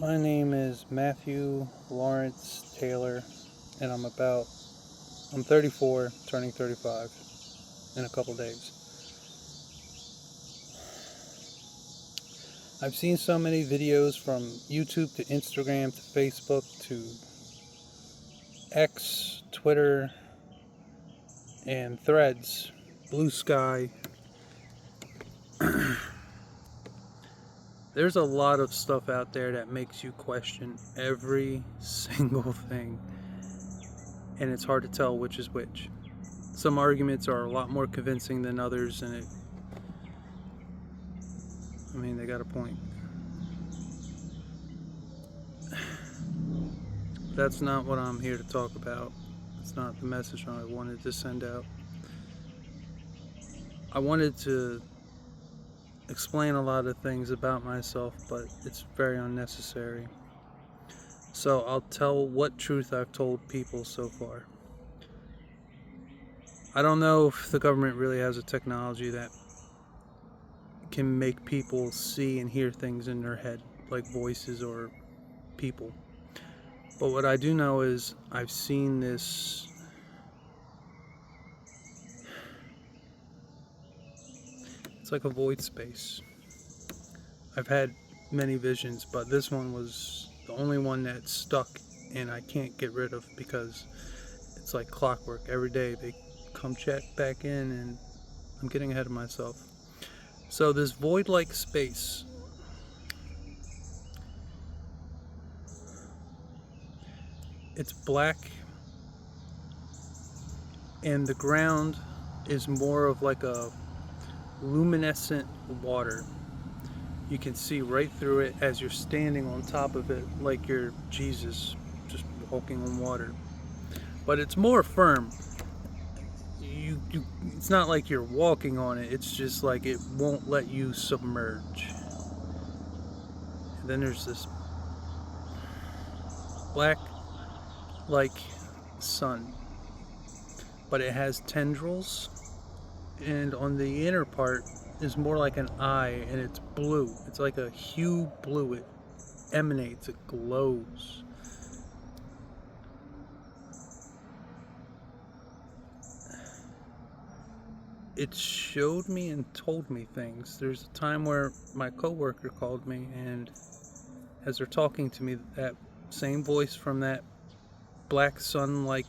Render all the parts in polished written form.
My name is Matthew Lawrence Taylor, and I'm 34, turning 35 in a couple days. I've seen so many videos from YouTube to Instagram to Facebook to X, Twitter, and Threads, Blue Sky. There's a lot of stuff out there that makes you question every single thing, and it's hard to tell which is which. Some arguments are a lot more convincing than others, and they got a point. That's not what I'm here to talk about. It's not the message I wanted to send out. I wanted to explain a lot of things about myself, but it's very unnecessary. So I'll tell what truth I've told people so far. I don't know if the government really has a technology that can make people see and hear things in their head, like voices or people. But what I do know is I've seen this. It's like a void space. I've had many visions, but this one was the only one that stuck and I can't get rid of because it's like clockwork. Every day they come check back in and I'm getting ahead of myself. So this void-like space, it's black and the ground is more of like a luminescent water. You can see right through it as you're standing on top of it like you're Jesus just walking on water. But it's more firm. It's not like you're walking on it, it's just like it won't let you submerge. And then there's this black like sun, but it has tendrils, and on the inner part is more like an eye, and it's blue. It's like a hue blue. It emanates, it glows. It showed me and told me things. There's a time where my coworker called me, and as they're talking to me, that same voice from that black sun-like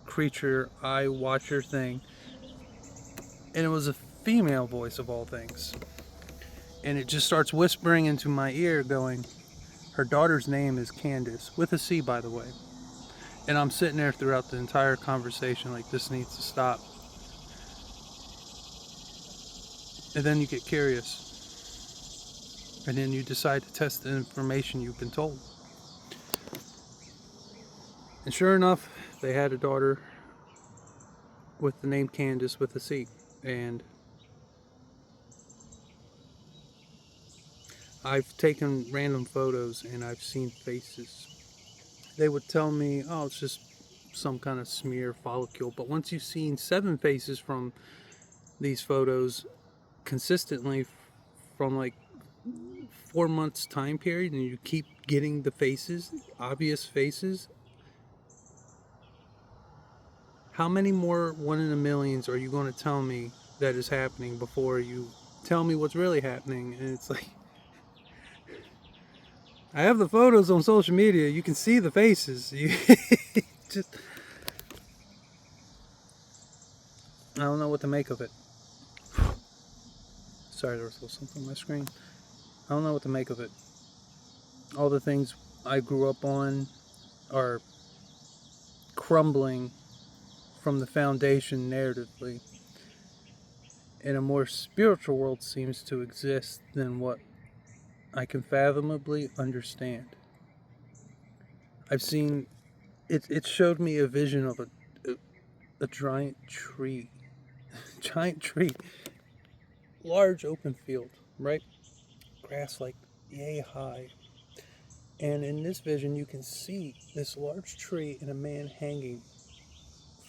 creature eye watcher thing, and it was a female voice of all things, and it just starts whispering into my ear going, her daughter's name is Candace, with a C, by the way. And I'm sitting there throughout the entire conversation like, this needs to stop. And then you get curious, and then you decide to test the information you've been told. And sure enough, they had a daughter with the name Candace with a C. And I've taken random photos and I've seen faces. They would tell me, oh, it's just some kind of smear follicle. But once you've seen 7 faces from these photos consistently from like 4 months time period, and you keep getting the faces, obvious faces, how many more 1 in a millions are you going to tell me that is happening before you tell me what's really happening? And it's like, I have the photos on social media, you can see the faces. You just, I don't know what to make of it. Sorry, there was something on my screen. I don't know what to make of it. All the things I grew up on are crumbling from the foundation narratively, and a more spiritual world seems to exist than what I can fathomably understand. I've seen it. It showed me a vision of a giant tree, giant tree, large open field, right? Grass like yay high. And in this vision, you can see this large tree and a man hanging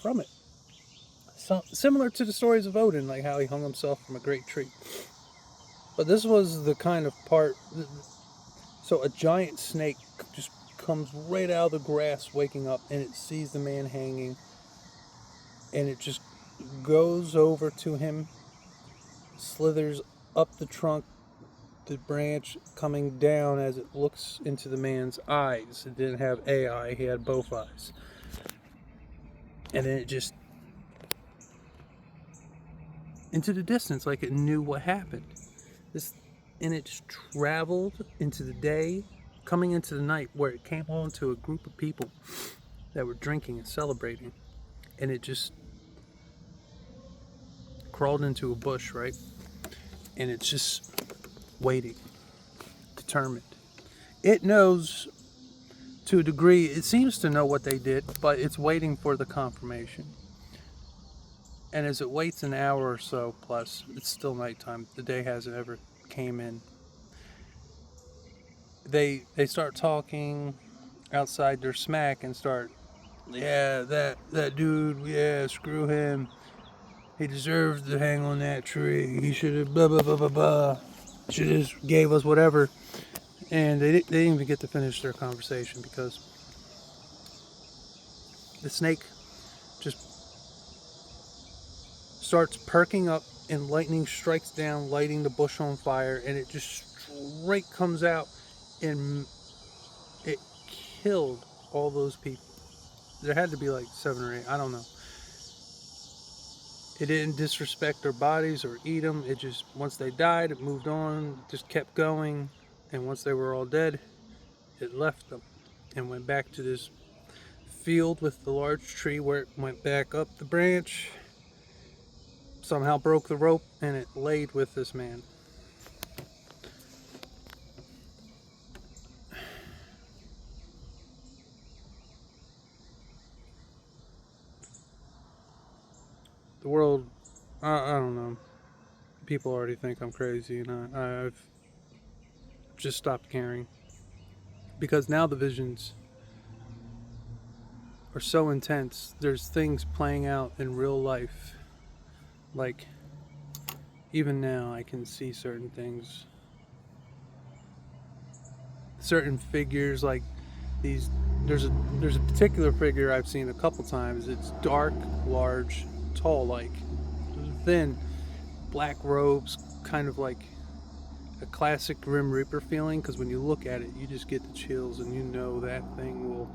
from it. So, similar to the stories of Odin, like how he hung himself from a great tree. But this was the kind of part. So a giant snake just comes right out of the grass, waking up, and it sees the man hanging, and it just goes over to him, slithers up the trunk, the branch coming down as it looks into the man's eyes. It didn't have a eye, he had both eyes. And then it just into the distance, like it knew what happened. And it just traveled into the day, coming into the night, where it came on to a group of people that were drinking and celebrating. And it just crawled into a bush, right? And it's just waiting, determined. It knows to a degree, it seems to know what they did, but it's waiting for the confirmation. And as it waits an hour or so plus, it's still nighttime. The day hasn't ever came in. They start talking outside their smack and start, yeah, that dude, yeah, screw him. He deserves to hang on that tree. He should have blah blah blah blah blah. Should have just gave us whatever. And they didn't even get to finish their conversation because the snake just starts perking up and lightning strikes down, lighting the bush on fire, and it just straight comes out and it killed all those people. There had to be like 7 or 8, I don't know. It didn't disrespect their bodies or eat them. It just, once they died, it moved on, just kept going. And once they were all dead, it left them and went back to this field with the large tree where it went back up the branch, somehow broke the rope, and it laid with this man. The world, I don't know. People already think I'm crazy, and I've just stopped caring. Because now the visions are so intense. There's things playing out in real life. Like, even now, I can see certain things. Certain figures, like these. There's a particular figure I've seen a couple times. It's dark, large, tall, like thin, black robes, kind of like a classic Grim Reaper feeling. Because when you look at it, you just get the chills, and you know that thing will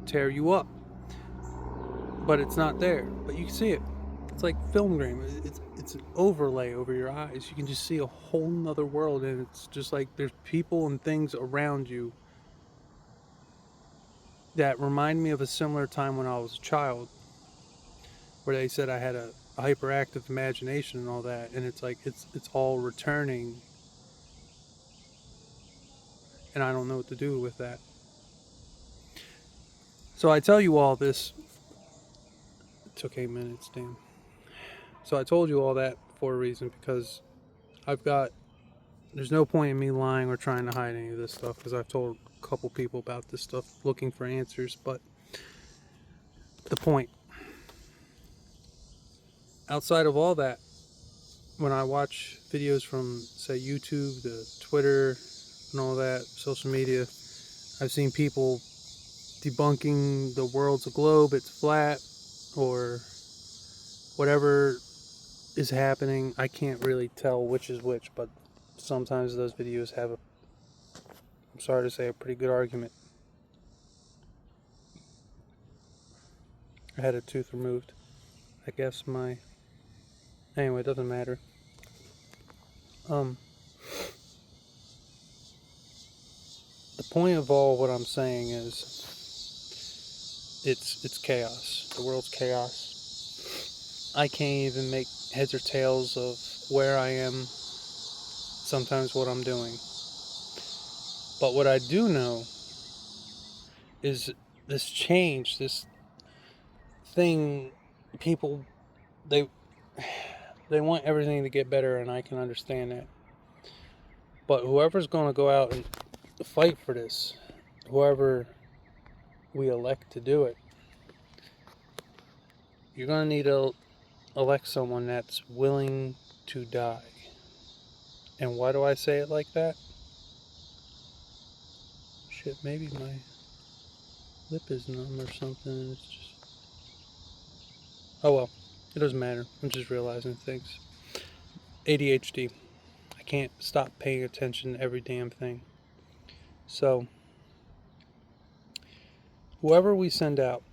tear you up. But it's not there. But you can see it. It's like film grain. It's an overlay over your eyes. You can just see a whole nother world, and it's just like there's people and things around you that remind me of a similar time when I was a child, where they said I had a hyperactive imagination and all that, and it's like it's all returning, and I don't know what to do with that. So I tell you all this. It took 8 minutes, damn. So I told you all that for a reason, because there's no point in me lying or trying to hide any of this stuff, because I've told a couple people about this stuff looking for answers. But the point, outside of all that, when I watch videos from, say, YouTube, the Twitter, and all that, social media, I've seen people debunking the world's a globe, it's flat, or whatever is happening. I can't really tell which is which, but sometimes those videos have I'm sorry to say, a pretty good argument. I had a tooth removed. I guess anyway, it doesn't matter. The point of all what I'm saying is it's chaos. The world's chaos. I can't even make heads or tails of where I am, sometimes what I'm doing. But what I do know is this change, this thing, people, they want everything to get better, and I can understand that. But whoever's going to go out and fight for this, whoever we elect to do it, you're going to need to elect someone that's willing to die. And why do I say it like that? shit, maybe my lip is numb or something, and it's just... Oh well, it doesn't matter. I'm just realizing things. ADHD. I can't stop paying attention to every damn thing. So, whoever we send out,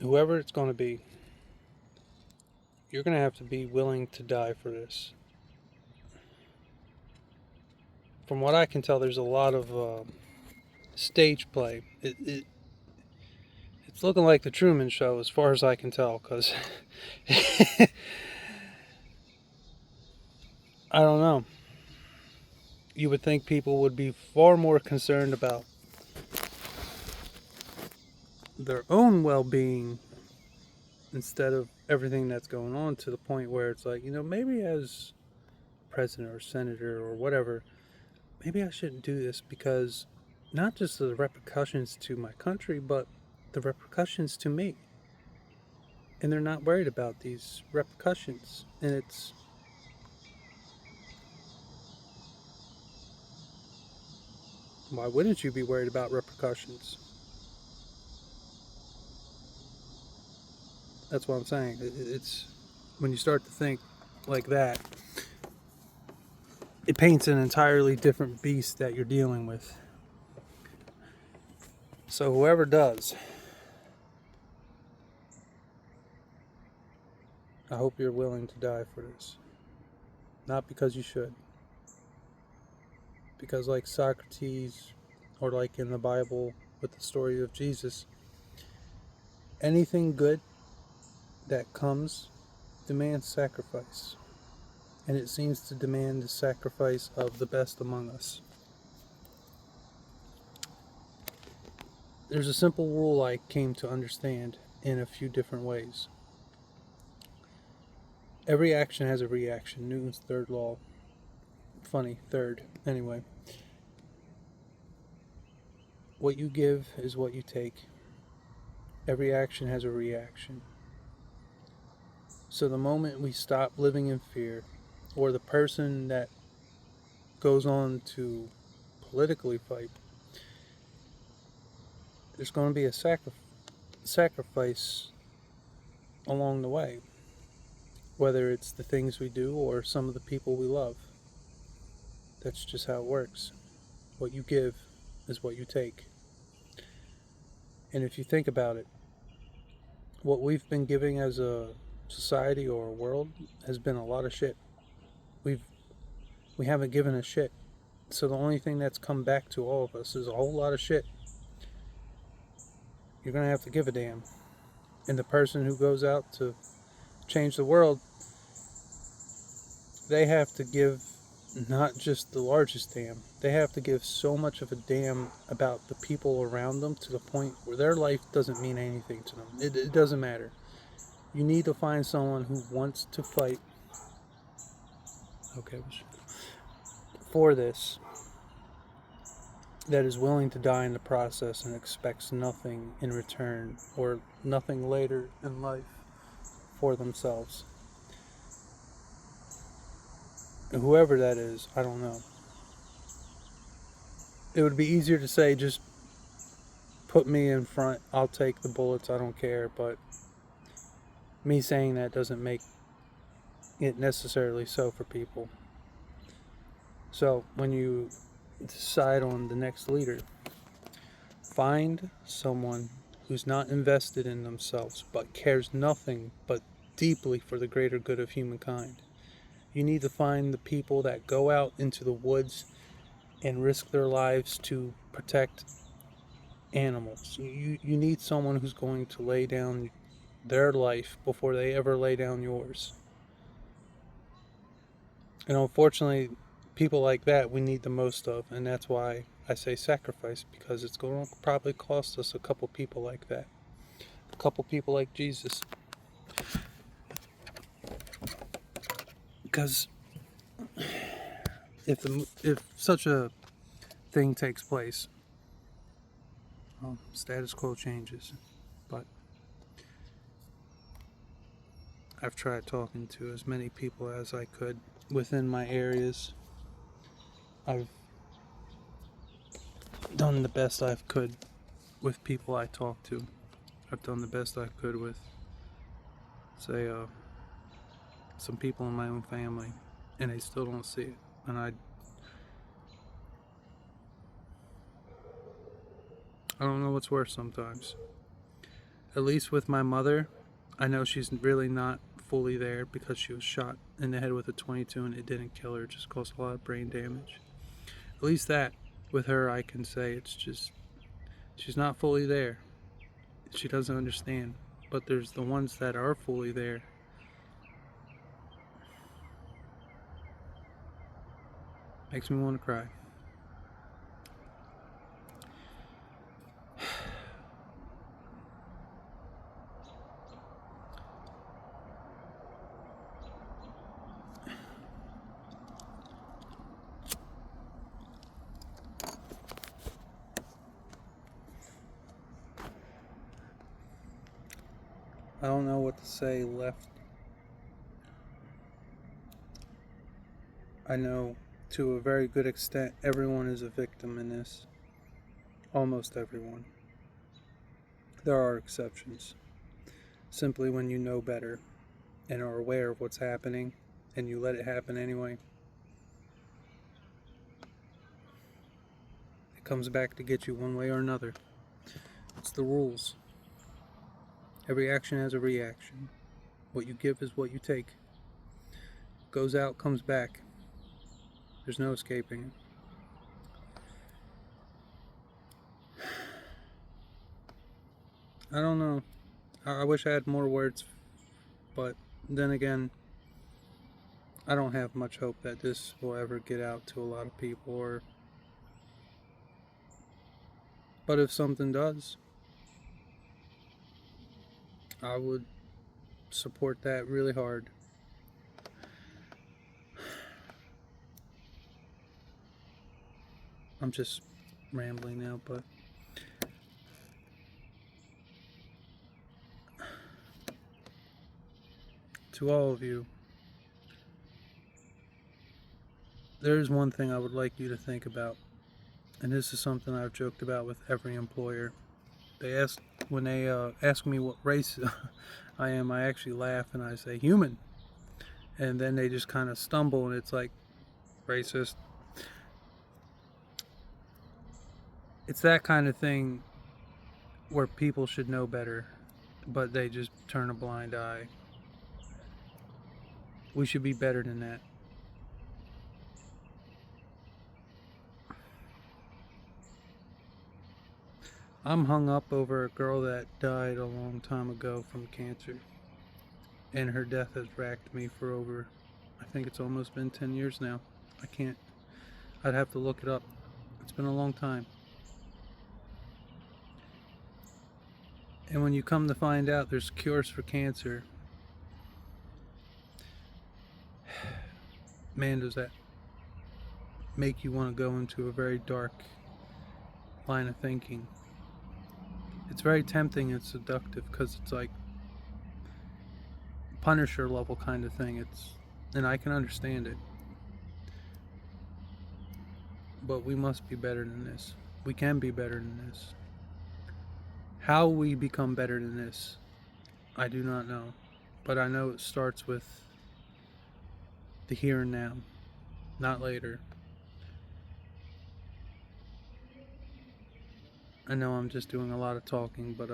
whoever it's going to be, you're going to have to be willing to die for this. From what I can tell, there's a lot of stage play. It's looking like the Truman Show as far as I can tell, because I don't know. You would think people would be far more concerned about their own well-being instead of everything that's going on, to the point where it's like, maybe as president or senator or whatever, maybe I shouldn't do this, because not just the repercussions to my country, but the repercussions to me. And they're not worried about these repercussions. And it's... why wouldn't you be worried about repercussions? That's what I'm saying. It's when you start to think like that, it paints an entirely different beast that you're dealing with. So whoever does, I hope you're willing to die for this. Not because you should. Because like Socrates, or like in the Bible with the story of Jesus, anything good that comes demands sacrifice. And it seems to demand the sacrifice of the best among us. There's a simple rule I came to understand in a few different ways. Every action has a reaction. Newton's third law. Funny, third. Anyway. What you give is what you take. Every action has a reaction. So the moment we stop living in fear, or the person that goes on to politically fight, there's going to be a sacrifice along the way. Whether it's the things we do or some of the people we love. That's just how it works. What you give is what you take. And if you think about it, what we've been giving as a society or a world has been a lot of shit. We haven't given a shit. So the only thing that's come back to all of us is a whole lot of shit. You're going to have to give a damn. And the person who goes out to change the world, they have to give not just the largest damn. They have to give so much of a damn about the people around them, to the point where their life doesn't mean anything to them. It doesn't matter. You need to find someone who wants to fight, for this, that is willing to die in the process and expects nothing in return, or nothing later in life for themselves. And whoever that is, I don't know. It would be easier to say, just put me in front, I'll take the bullets, I don't care, but me saying that doesn't make it necessarily so for people. So when you decide on the next leader, find someone who's not invested in themselves, but cares nothing but deeply for the greater good of humankind. You need to find the people that go out into the woods and risk their lives to protect animals. You need someone who's going to lay down their life before they ever lay down yours. And unfortunately, people like that we need the most of, and that's why I say sacrifice, because it's going to probably cost us a couple people like that. A couple people like Jesus. Because if such a thing takes place, status quo changes. But I've tried talking to as many people as I could within my areas. I've done the best I could with people I talk to. I've done the best I could with, say, some people in my own family, and they still don't see it. And I don't know what's worse sometimes. At least with my mother, I know she's really not fully there because she was shot in the head with a 22 and it didn't kill her, it just caused a lot of brain damage. At least that, with her, I can say it's just, she's not fully there. She doesn't understand. But there's the ones that are fully there. Makes me want to cry. I don't know what to say left. I know to a very good extent everyone is a victim in this. Almost everyone. There are exceptions. Simply when you know better and are aware of what's happening and you let it happen anyway, it comes back to get you one way or another. It's the rules. Every action has a reaction. What you give is what you take. Goes out, comes back. There's no escaping it. I don't know. I wish I had more words, but then again, I don't have much hope that this will ever get out to a lot of people. But if something does, I would support that really hard. I'm just rambling now, but to all of you, there's one thing I would like you to think about, and this is something I've joked about with every employer. When they ask me what race I am, I actually laugh and I say human, and then they just kind of stumble, and it's like racist. It's that kind of thing where people should know better, but they just turn a blind eye. We should be better than that. I'm hung up over a girl that died a long time ago from cancer, and her death has racked me for over, I think it's almost been 10 years now. I'd have to look it up. It's been a long time. And when you come to find out there's cures for cancer, man, does that make you want to go into a very dark line of thinking. It's very tempting and seductive because it's like Punisher level kind of thing. And I can understand it. But we must be better than this. We can be better than this. How we become better than this, I do not know. But I know it starts with the here and now, not later. I know I'm just doing a lot of talking, but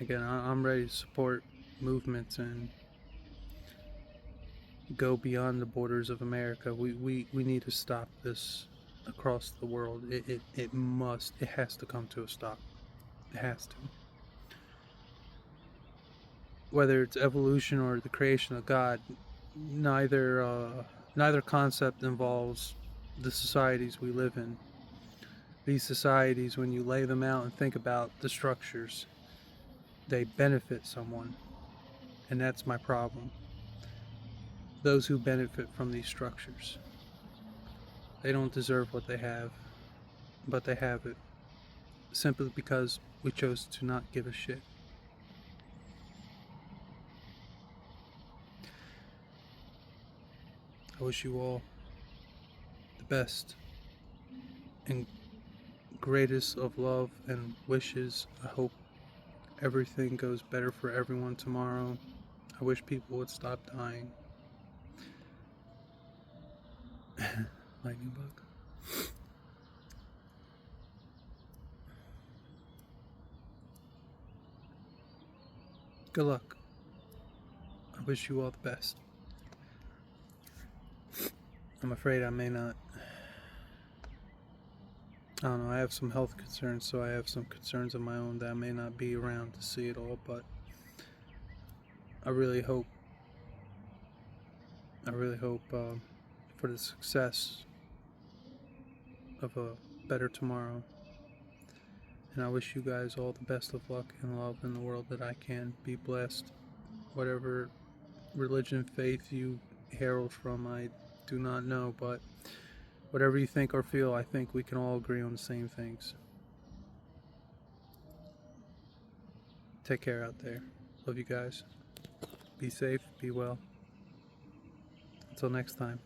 again, I'm ready to support movements and go beyond the borders of America. We need to stop this across the world. It has to come to a stop. It has to. Whether it's evolution or the creation of God, neither concept involves the societies we live in. These societies, when you lay them out and think about the structures, they benefit someone, and that's my problem. Those who benefit from these structures, they don't deserve what they have, but they have it simply because we chose to not give a shit. I wish you all the best. and greatest of love and wishes, I hope everything goes better for everyone tomorrow. I wish people would stop dying. Lightning bug. Good luck. I wish you all the best. I'm afraid I may not. I don't know, I have some health concerns, so I have some concerns of my own that I may not be around to see it all, but I really hope for the success of a better tomorrow. And I wish you guys all the best of luck and love in the world that I can. Be blessed. Whatever religion, faith you herald from, I do not know, but whatever you think or feel, I think we can all agree on the same things. Take care out there. Love you guys. Be safe, be well. Until next time.